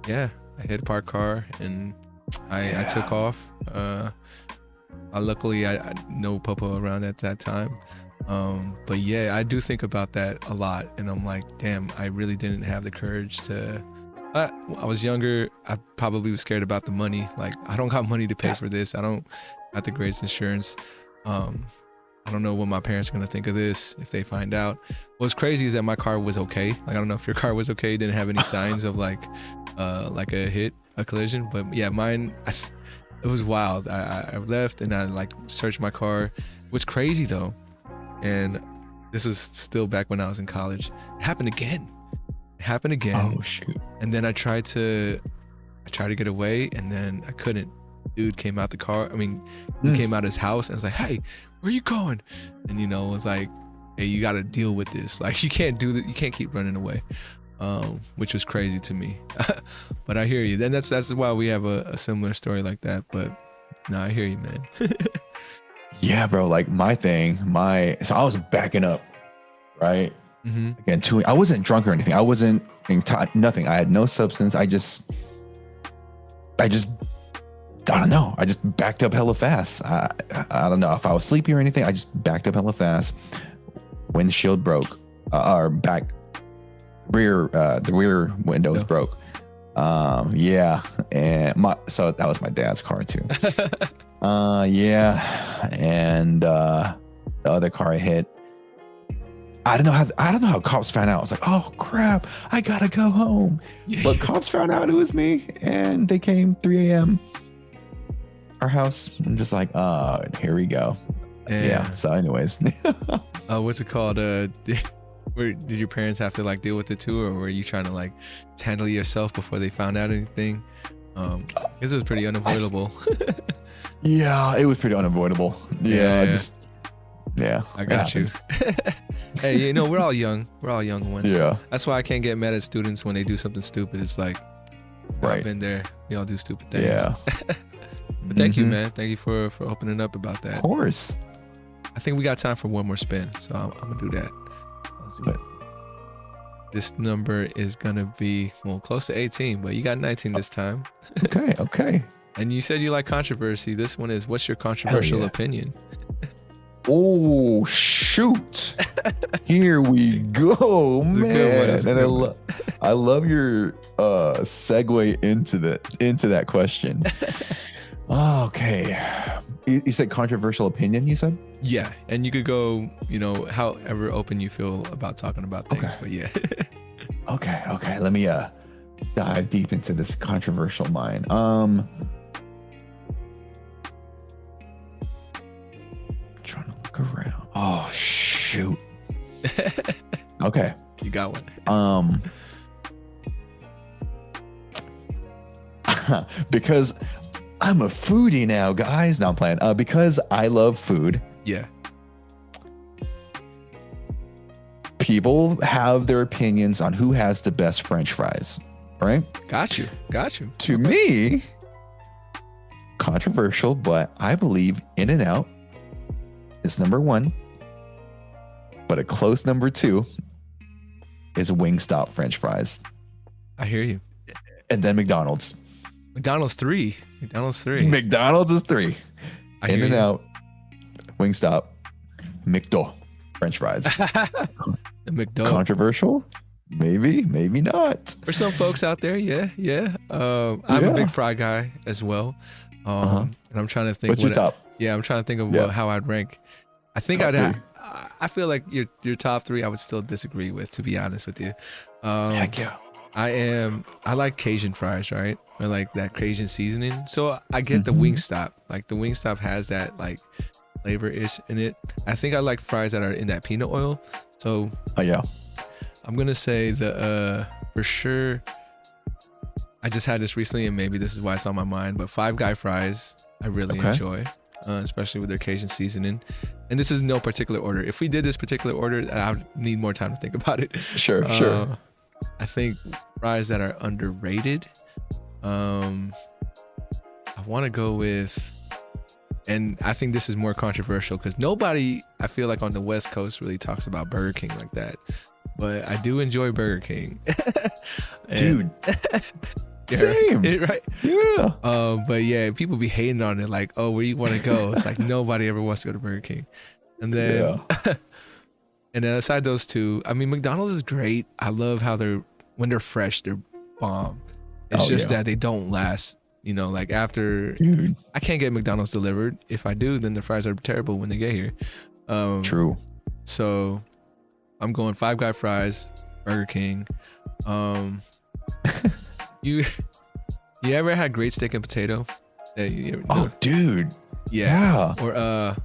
yeah, I hit a parked car and I took off. Luckily I know Popo around at that time. But yeah, I do think about that a lot, and I'm like, damn, I really didn't have the courage to. I was younger. I probably was scared about the money. Like, I don't got money to pay for this. I don't got the greatest insurance. I don't know what my parents are gonna think of this if they find out. What's crazy is that my car was okay. Like, I don't know if your car was okay. It didn't have any signs of like a collision. But yeah, mine. It was wild. I left and I like searched my car. What's crazy though, and this was still back when I was in college. It happened again. Oh shoot! And then I tried to get away, and then I couldn't. Dude came out the car. I mean, he came out his house, and I was like, "Hey, where you going?" And was like, "Hey, you got to deal with this. Like, you can't do that. You can't keep running away." Which was crazy to me. But I hear you. Then that's why we have a similar story like that. But no, I hear you, man. Yeah, bro. Like so I was backing up, right? Again, I wasn't drunk or anything. I wasn't nothing. I had no substance. I don't know. I just backed up hella fast. I don't know if I was sleepy or anything. I just backed up hella fast. Windshield broke. Our the rear windows broke. Yeah, and so that was my dad's car too. Yeah, and the other car I hit. I don't know how cops found out. I was like, oh crap, I gotta go home. But cops found out it was me, and they came 3 a.m. our house. I'm just like, oh, here we go. Yeah. So anyways. What's it called? Did your parents have to like deal with it too, or were you trying to like handle yourself before they found out anything? This was pretty unavoidable. Yeah, it was pretty unavoidable. I got you. Hey, we're all young. We're all young ones. Yeah. That's why I can't get mad at students when they do something stupid. It's like, I've been there. We all do stupid things. Yeah. But thank you, man. Thank you for opening up about that. Of course. I think we got time for one more spin, so I'm gonna do that. Let's do it. This number is gonna be close to 18, but you got 19 this time. Okay. And you said you like controversy. This one is, what's your controversial opinion? Oh shoot! Here we go, man. And I love your segue into that question. Okay, you said controversial opinion. You said and you could go, however open you feel about talking about things. Okay. But yeah. Okay. Let me dive deep into this controversial mind. Trying to look around. Oh shoot. Okay. You got one. Because I'm a foodie now, guys. Now I'm playing. Because I love food. Yeah. People have their opinions on who has the best French fries, right? Got you. To me, controversial, but I believe In-N-Out is number one. But a close number two is Wingstop French fries. I hear you. And then McDonald's. McDonald's 3. McDonald's is 3. In-N-Out, Wingstop, McDo French fries. The McDo. Controversial? Maybe not. For some folks out there, yeah. I'm a big fry guy as well. And I'm trying to think. What's your top? Yeah, I'm trying to think of how I'd rank. I think I feel like your top 3 I would still disagree with, to be honest with you. Heck yeah. I like Cajun fries, right? Or like that Cajun seasoning. So I get the Wingstop. Like the Wingstop has that like flavor-ish in it. I think I like fries that are in that peanut oil. So I'm gonna say for sure. I just had this recently, and maybe this is why it's on my mind. But Five Guy fries, I really enjoy, especially with their Cajun seasoning. And this is no particular order. If we did this particular order, I would need more time to think about it. Sure. I think fries that are underrated. I want to go with, and I think this is more controversial because nobody, I feel like on the West Coast really talks about Burger King like that. But I do enjoy Burger King. Dude. Same. Right? Yeah. But yeah, people be hating on it like, oh, where you want to go? It's like nobody ever wants to go to Burger King. And then and then aside those two, I mean, McDonald's is great. I love how when they're fresh, they're bomb. It's just that they don't last, like after. Dude. I can't get McDonald's delivered. If I do, then the fries are terrible when they get here. True. So I'm going Five Guy fries, Burger King. You ever had great steak and potato? Dude. Yeah. Or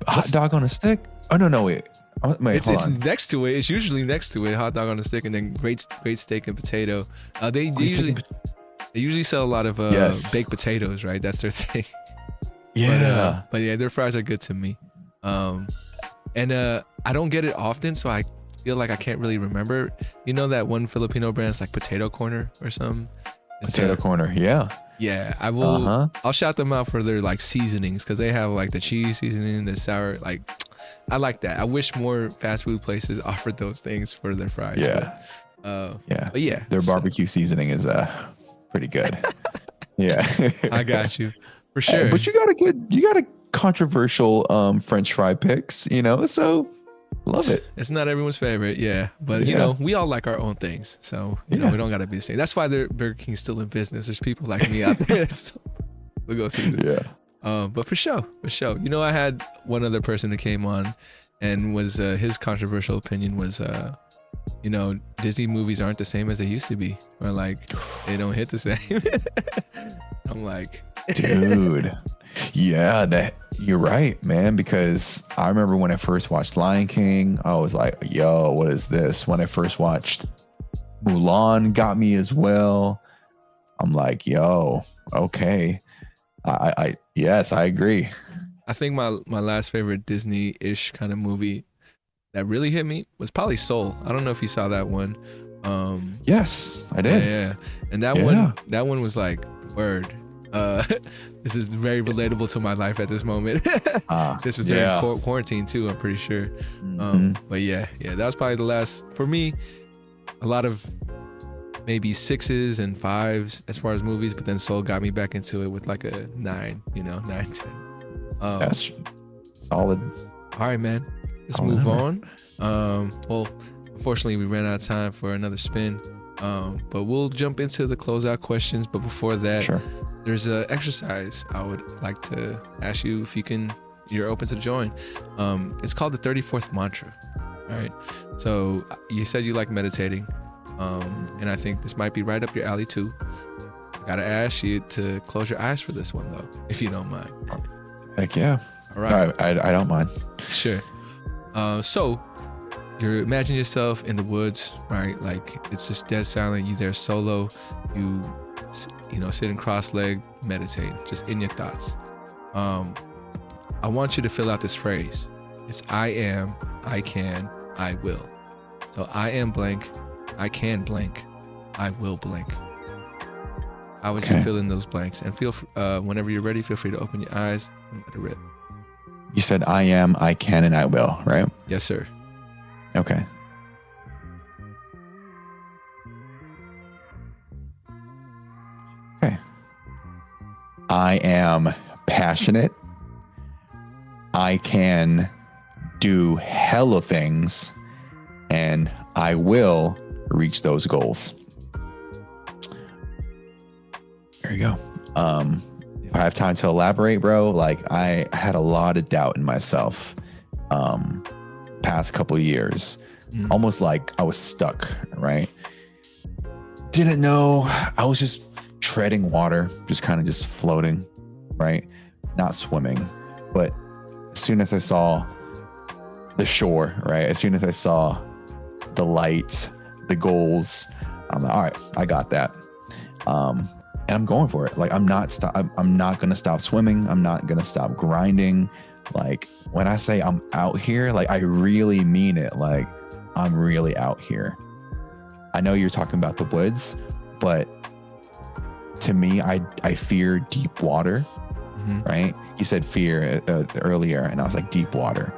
hot dog on a stick? Oh no, wait. It's next to it. It's usually next to it. Hot dog on a stick, and then great steak and potato. They usually sell a lot of baked potatoes, right? That's their thing. Yeah. But yeah, their fries are good to me. And I don't get it often, so I feel like I can't really remember. You know that one Filipino brand is like Potato Corner or something? Potato Corner, yeah. Yeah, I will. I'll shout them out for their like seasonings because they have like the cheese seasoning, the sour. Like, I like that. I wish more fast food places offered those things for their fries. Yeah. But yeah, their barbecue seasoning is pretty good. Yeah. I got you for sure. But you got a controversial French fry picks, so love it. It's not everyone's favorite, but we all like our own things, so we don't gotta be the same. That's why Burger King's still in business. There's people like me out there that still will go see it. But for sure, I had one other person that came on and was his controversial opinion was Disney movies aren't the same as they used to be, or like they don't hit the same. I'm like, dude, you're right, man, because I remember when I first watched Lion King, I was like, yo, what is this? When I first watched Mulan, got me as well. I'm like, yo, okay. Yes, I agree. I think my last favorite Disney-ish kind of movie that really hit me was probably Soul. I don't know if you saw that one. Yes, I did. Yeah. And that one was like, word. This is very relatable to my life at this moment. This was during quarantine too, I'm pretty sure. But yeah, that was probably the last for me. A lot of maybe 6s and 5s as far as movies, but then Soul got me back into it with like a 9, 9, 10. That's solid. All right, man. Let's move on. Well, unfortunately, we ran out of time for another spin. But we'll jump into the closeout questions. But before that, there's an exercise I would like to ask you if you're open to join. It's called the 34th mantra. All right. So you said you like meditating. And I think this might be right up your alley too. I gotta ask you to close your eyes for this one though, if you don't mind. Heck yeah. All right. I don't mind. Sure. So you imagine yourself in the woods, right? Like it's just dead silent. You there solo. You sitting cross-legged, meditate, just in your thoughts. I want you to fill out this phrase. It's I am, I can, I will. So I am blank, I can blank, I will blank. How would you fill in those blanks? And feel whenever you're ready, feel free to open your eyes and let it rip. You said I am, I can, and I will, right? Yes, sir. Okay. Okay. I am passionate. I can do hella things, and I will reach those goals. There you go. If I have time to elaborate, bro, like I had a lot of doubt in myself past couple of years. Almost like I was stuck, right? Didn't know. I was just treading water, just kind of just floating, right? Not swimming. But as soon as I saw the shore, right? As soon as I saw the light, the goals, I'm like, all right, I got that. And I'm going for it. Like I'm not going to stop swimming. I'm not going to stop grinding. Like when I say I'm out here, like I really mean it. Like I'm really out here. I know you're talking about the woods, but to me, I fear deep water, right? You said fear earlier, and I was like deep water.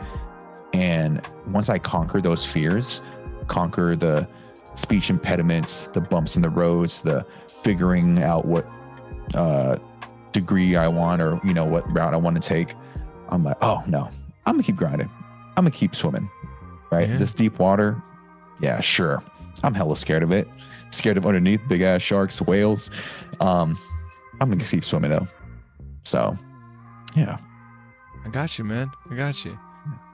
And once I conquer those fears, conquer the speech impediments, the bumps in the roads, the figuring out what degree I want or, what route I want to take, I'm like, oh no, I'm gonna keep grinding. I'm gonna keep swimming, right? Yeah. This deep water, yeah, sure. I'm hella scared of it. Scared of underneath big ass sharks, whales. I'm gonna keep swimming though. So, yeah. I got you, man. I got you.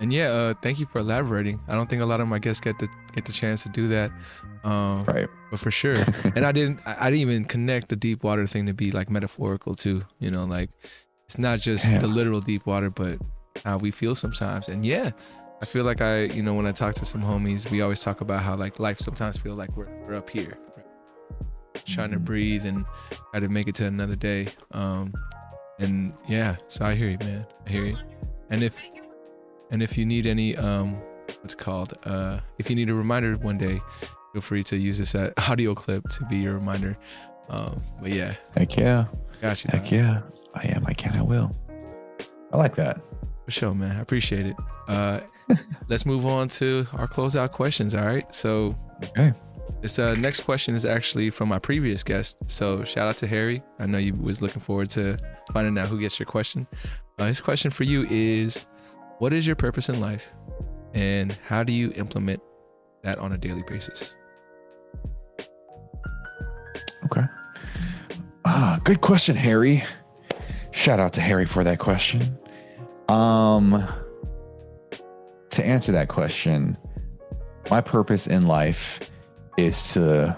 And yeah, thank you for elaborating. I don't think a lot of my guests get the chance to do that. Right. But for sure. And I didn't even connect the deep water thing to be like metaphorical too. Like it's not just the literal deep water, but how we feel sometimes. And yeah, I feel like when I talk to some homies, we always talk about how like life sometimes feels like we're up here, trying to breathe and try to make it to another day. And yeah, so I hear you, man. I hear you. And if you need any, if you need a reminder one day, feel free to use this audio clip to be your reminder. But yeah. Heck yeah. Got you. Heck yeah. I am, I can, I will. I like that. For sure, man. I appreciate it. Let's move on to our closeout questions. All right. So this next question is actually from my previous guest. So shout out to Harry. I know you was looking forward to finding out who gets your question. His question for you is, what is your purpose in life and how do you implement that on a daily basis? Okay. Good question, Harry. Shout out to Harry for that question. To answer that question, my purpose in life is to,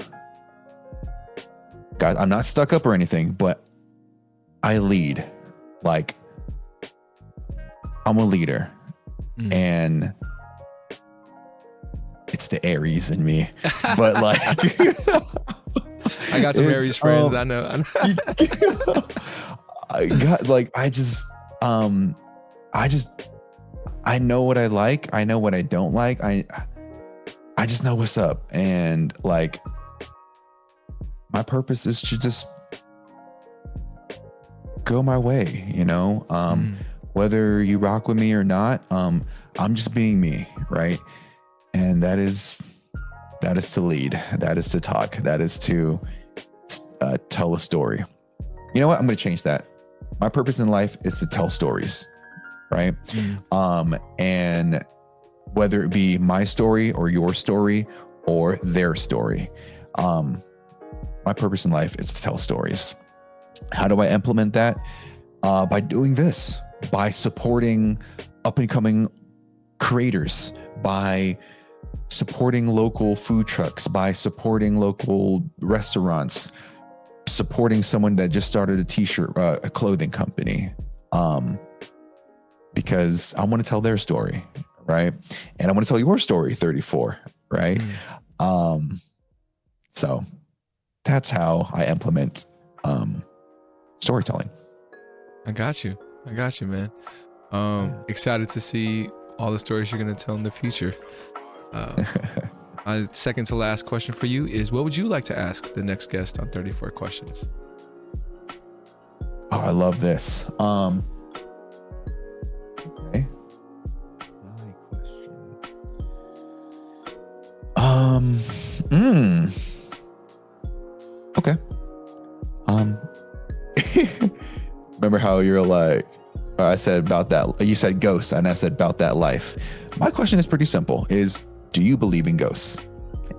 guys, I'm not stuck up or anything, but I lead. Like, I'm a leader. And it's the Aries in me. But like I got some Aries friends. I know. I know what I like. I know what I don't like. I just know what's up. And like, my purpose is to just go my way, whether you rock with me or not. I'm just being me. Right. And that is to lead. That is to talk. That is to tell a story. You know what? I'm going to change that. My purpose in life is to tell stories. Right. And whether it be my story or your story or their story, my purpose in life is to tell stories. How do I implement that? By doing this, by supporting up and coming creators, by supporting local food trucks, by supporting local restaurants, supporting someone that just started a clothing company. Because I want to tell their story, right? And I want to tell your story, 34, right? So that's how I implement storytelling. I got you, man. Excited to see all the stories you're gonna tell in the future. My second to last question for you is, what would you like to ask the next guest on 34 Questions? Oh, I love this. Okay. My question. Okay. Remember how you're like, I said about that, you said ghosts, and I said about that life. My question is pretty simple, is do you believe in ghosts?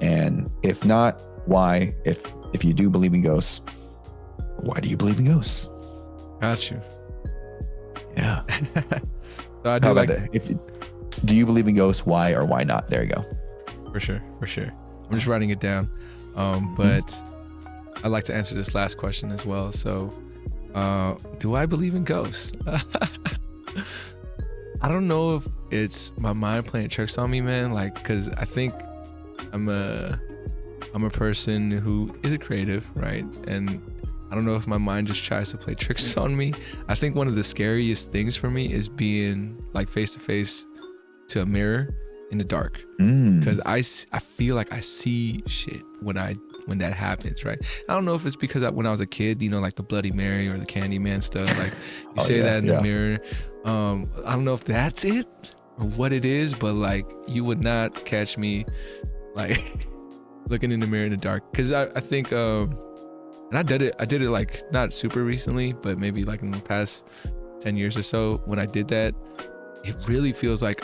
And if not, why? If you do believe in ghosts, why do you believe in ghosts? Got you. Yeah. So I do like that? Do you believe in ghosts? Why or why not? There you go. For sure. I'm just writing it down. But I'd like to answer this last question as well. So, do I believe in ghosts? I don't know if it's my mind playing tricks on me, man. Like, cause I think I'm a person who is a creative, right? And I don't know if my mind just tries to play tricks on me. I think one of the scariest things for me is being like face to face to a mirror in the dark, because I feel like I see shit when that happens, right? I don't know if it's because when I was a kid, you know, like the Bloody Mary or the Candyman stuff, like you say that in the mirror. I don't know if that's it or what it is, but like you would not catch me like looking in the mirror in the dark, because I think and I did it like not super recently, but maybe like in the past 10 years or so. When I did that, it really feels like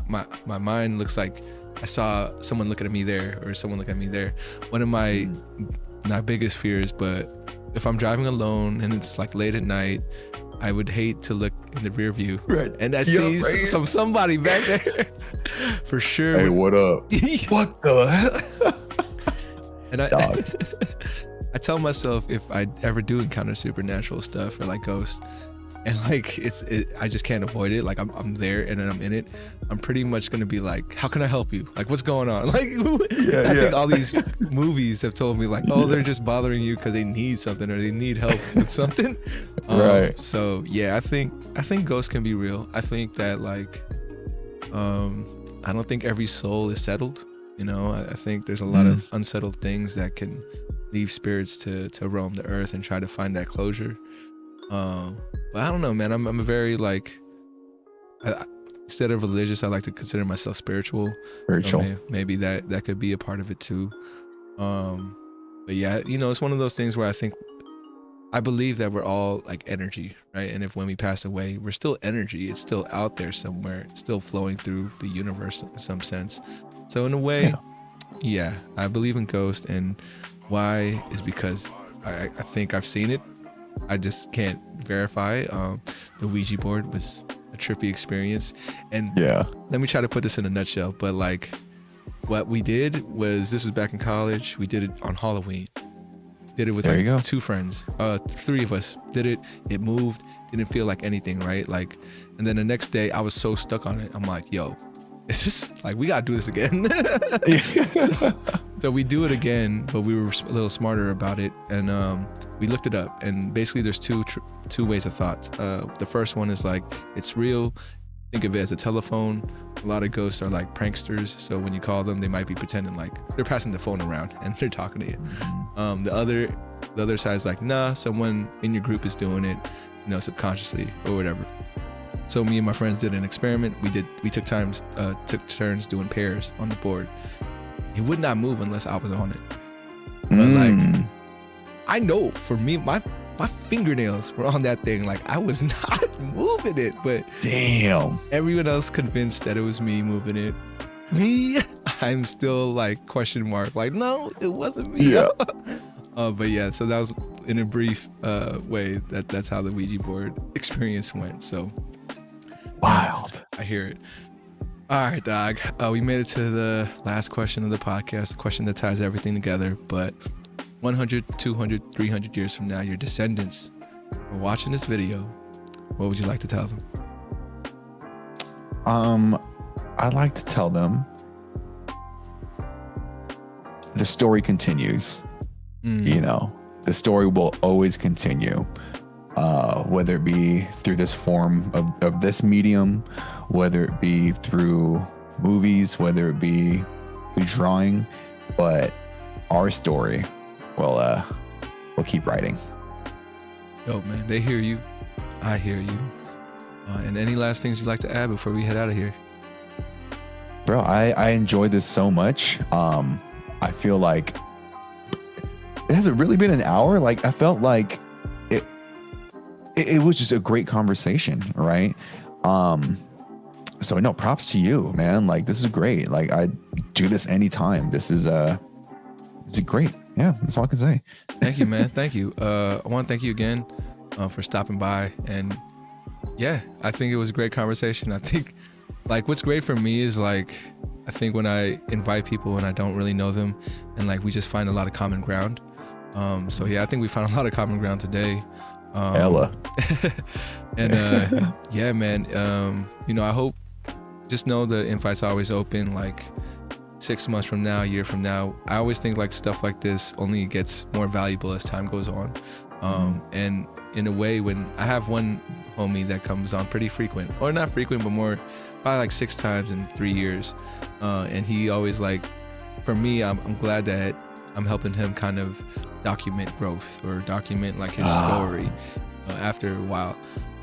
my mind looks like I saw someone looking at me there, or someone looking at me there. One of my not biggest fears, but if I'm driving alone and it's like late at night, I would hate to look in the rear view, right, and I see somebody back there for sure. Hey, what up? What the hell? And I tell myself, if I ever do encounter supernatural stuff or like ghosts, and like I just can't avoid it, like I'm there and then I'm in it, I'm pretty much gonna be like, how can I help you? Like, what's going on? Like, I think all these movies have told me like, oh, they're just bothering you because they need something or they need help with something. Right. So yeah, I think ghosts can be real. I think that like, I don't think every soul is settled. You know, I think there's a lot of unsettled things that can leave spirits to roam the earth and try to find that closure. But I don't know, man. I'm a very like, instead of religious, I like to consider myself spiritual. Maybe that could be a part of it too. But yeah, you know, it's one of those things where I believe that we're all like energy, right? And if when we pass away, we're still energy. It's still out there somewhere, it's still flowing through the universe in some sense. So in a way, yeah, I believe in ghosts. And why is because I think I've seen it. I just can't verify. The Ouija board was a trippy experience. And let me try to put this in a nutshell. But like, what we did was, this was back in college. We did it on Halloween. Did it with like 2 friends. 3 of us did it. It moved. Didn't feel like anything, right? Like, and then the next day I was so stuck on it. I'm like, yo, it's just like, we gotta do this again. So we do it again, but we were a little smarter about it, and we looked it up. And basically, there's two ways of thought. The first one is like, it's real. Think of it as a telephone. A lot of ghosts are like pranksters, so when you call them, they might be pretending like they're passing the phone around and they're talking to you. The other side is like, nah, someone in your group is doing it, you know, subconsciously or whatever. So me and my friends did an experiment. We took turns doing pairs on the board. It would not move unless I was on it. But like, I know for me, my fingernails were on that thing. Like, I was not moving it, but damn, everyone else convinced that it was me moving it. Me, I'm still like question mark. Like, no, it wasn't me. Yeah. But yeah, so that was in a brief way. That's how the Ouija board experience went. So wild. I hear it. All right, dog. We made it to the last question of the podcast, the question that ties everything together. But 100, 200, 300 years from now, your descendants are watching this video. What would you like to tell them? I like to tell them the story continues. You know, the story will always continue, whether it be through this form of this medium, whether it be through movies, whether it be through drawing, but our story will keep writing. Yo, man, they hear you. I hear you. And any last things you'd like to add before we head out of here? Bro, I enjoyed this so much. I feel like it hasn't really been an hour. Like, I felt like it was just a great conversation, right? So no, props to you, man. Like, this is great. Like, I do this anytime. This is great. Yeah, that's all I can say. Thank you, man. Thank you. I want to thank you again for stopping by. And yeah, I think it was a great conversation. I think like what's great for me is like, I think when I invite people and I don't really know them and like we just find a lot of common ground. So yeah, I think we found a lot of common ground today. Ella. And yeah, man, you know, I hope, just know the invite's always open. Like 6 months from now, a year from now, I always think like stuff like this only gets more valuable as time goes on. And in a way, when I have one homie that comes on pretty frequent, or not frequent, but more, probably like 6 times in 3 years. And he always like, for me, I'm glad that I'm helping him kind of document growth or document like his story after a while.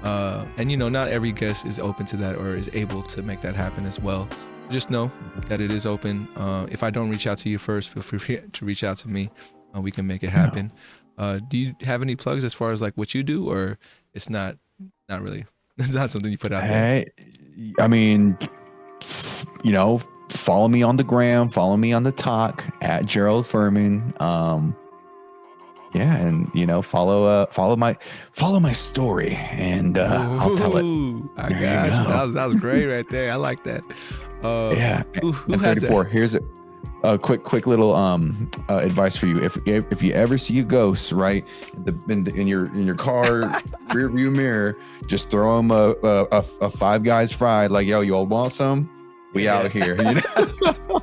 And you know, not every guest is open to that or is able to make that happen as well. Just know that it is open. If I don't reach out to you first, feel free to reach out to me. We can make it happen. Do you have any plugs as far as like what you do, or it's not really? It's not something you put out there. Hey, I mean, you know, follow me on the gram, follow me on the talk at Gerald Fermin. Yeah, and you know, follow my story, and I'll tell it. I got you. That was great right there. I like that. Yeah. Who and has 34. that? Here's a quick little advice for you. If you ever see a ghost, right, in your car rear view mirror, just throw them a Five Guys fried. Like, yo, you all want some? We out here. You know?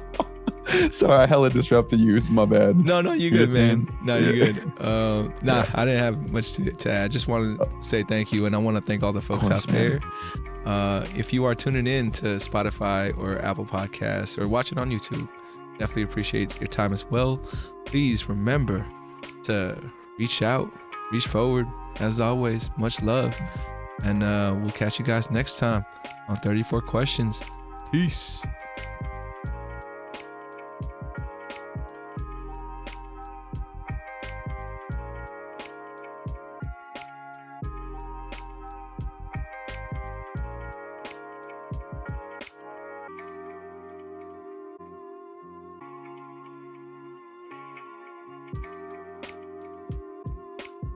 Sorry, I hella disrupted you. My bad. No, you good, man. No, you Yeah. good. I didn't have much to add. Just wanted to say thank you, and I want to thank all the folks course, out there. If you are tuning in to Spotify or Apple Podcasts or watching on YouTube, definitely appreciate your time as well. Please remember to reach out, reach forward. As always, much love, and we'll catch you guys next time on 34 Questions. Peace.